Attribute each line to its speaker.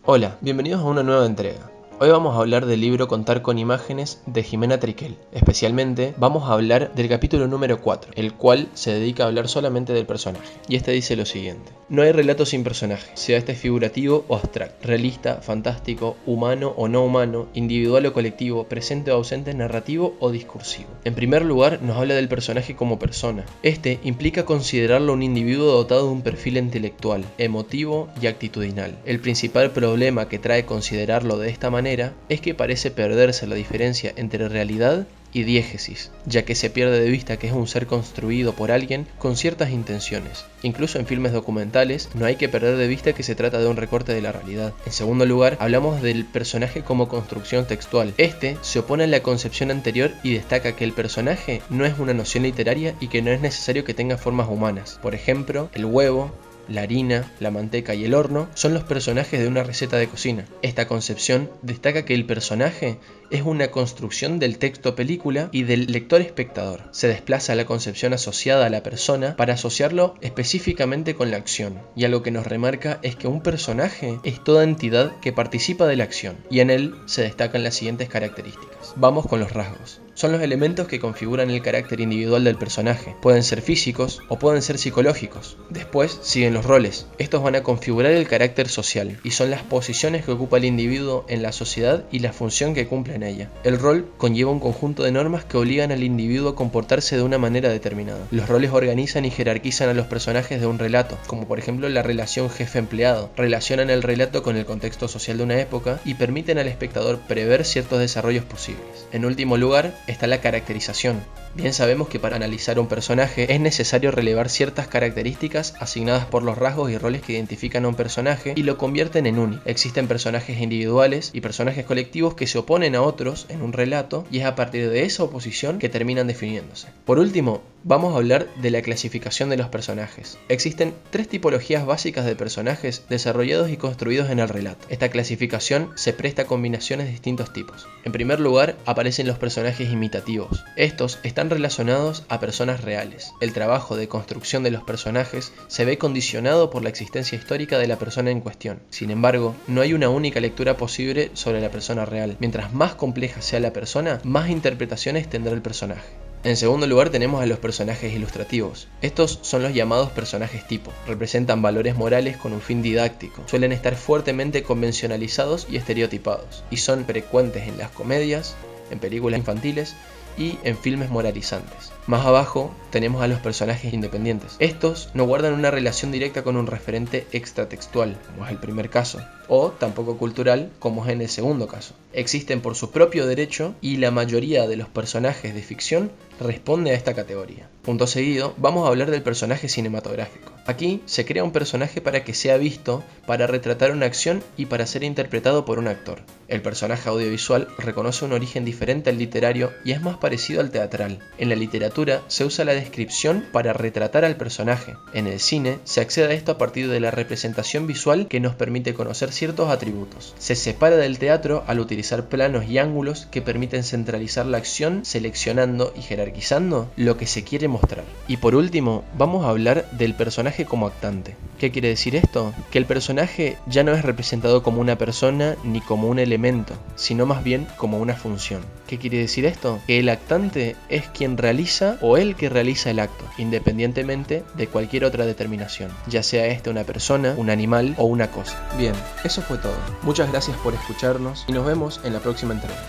Speaker 1: Hola, bienvenidos a una nueva entrega. Hoy vamos a hablar del libro Contar con imágenes de Ximena Triquel. Especialmente vamos a hablar del capítulo número 4, el cual se dedica a hablar solamente del personaje. Y este dice lo siguiente: no hay relato sin personaje, sea este figurativo o abstracto, realista, fantástico, humano o no humano, individual o colectivo, presente o ausente, narrativo o discursivo. En primer lugar, nos habla del personaje como persona. Este implica considerarlo un individuo dotado de un perfil intelectual, emotivo y actitudinal. El principal problema que trae considerarlo de esta manera es que parece perderse la diferencia entre realidad y diégesis, ya que se pierde de vista que es un ser construido por alguien con ciertas intenciones. Incluso en filmes documentales no hay que perder de vista que se trata de un recorte de la realidad. En segundo lugar, hablamos del personaje como construcción textual. Este se opone a la concepción anterior y destaca que el personaje no es una noción literaria y que no es necesario que tenga formas humanas. Por ejemplo, el huevo, la harina, la manteca y el horno son los personajes de una receta de cocina. Esta concepción destaca que el personaje es una construcción del texto película y del lector espectador. Se desplaza la concepción asociada a la persona para asociarlo específicamente con la acción. Y algo que nos remarca es que un personaje es toda entidad que participa de la acción, y en él se destacan las siguientes características. Vamos con los rasgos. Son los elementos que configuran el carácter individual del personaje. Pueden ser físicos o pueden ser psicológicos. Después siguen los roles. Estos van a configurar el carácter social y son las posiciones que ocupa el individuo en la sociedad y la función que cumple en ella. El rol conlleva un conjunto de normas que obligan al individuo a comportarse de una manera determinada. Los roles organizan y jerarquizan a los personajes de un relato, como por ejemplo la relación jefe-empleado. Relacionan el relato con el contexto social de una época y permiten al espectador prever ciertos desarrollos posibles. En último lugar, está la caracterización. Bien sabemos que para analizar un personaje es necesario relevar ciertas características asignadas por los rasgos y roles que identifican a un personaje y lo convierten en único. Existen personajes individuales y personajes colectivos que se oponen a otros en un relato y es a partir de esa oposición que terminan definiéndose. Por último, vamos a hablar de la clasificación de los personajes. Existen tres tipologías básicas de personajes desarrollados y construidos en el relato. Esta clasificación se presta a combinaciones de distintos tipos. En primer lugar, aparecen los personajes imitativos. Estos están relacionados a personas reales. El trabajo de construcción de los personajes se ve condicionado por la existencia histórica de la persona en cuestión. Sin embargo, no hay una única lectura posible sobre la persona real. Mientras más compleja sea la persona, más interpretaciones tendrá el personaje. En segundo lugar tenemos a los personajes ilustrativos. Estos son los llamados personajes tipo. Representan valores morales con un fin didáctico. Suelen estar fuertemente convencionalizados y estereotipados. Y son frecuentes en las comedias, en películas infantiles y en filmes moralizantes. Más abajo tenemos a los personajes independientes. Estos no guardan una relación directa con un referente extratextual, como es el primer caso, o tampoco cultural, como es en el segundo caso. Existen por su propio derecho y la mayoría de los personajes de ficción responde a esta categoría. Punto seguido, vamos a hablar del personaje cinematográfico. Aquí se crea un personaje para que sea visto, para retratar una acción y para ser interpretado por un actor. El personaje audiovisual reconoce un origen diferente al literario y es más parecido al teatral. En la literatura se usa la descripción para retratar al personaje. En el cine se accede a esto a partir de la representación visual que nos permite conocer ciertos atributos. Se separa del teatro al utilizar planos y ángulos que permiten centralizar la acción, seleccionando y jerarquizando lo que se quiere mostrar. Y por último, vamos a hablar del personaje como actante. ¿Qué quiere decir esto? Que el personaje ya no es representado como una persona ni como un elemento, sino más bien como una función. ¿Qué quiere decir esto? Que el actante es quien realiza o el que realiza el acto, independientemente de cualquier otra determinación, ya sea este una persona, un animal o una cosa. Bien, eso fue todo. Muchas gracias por escucharnos y nos vemos en la próxima entrega.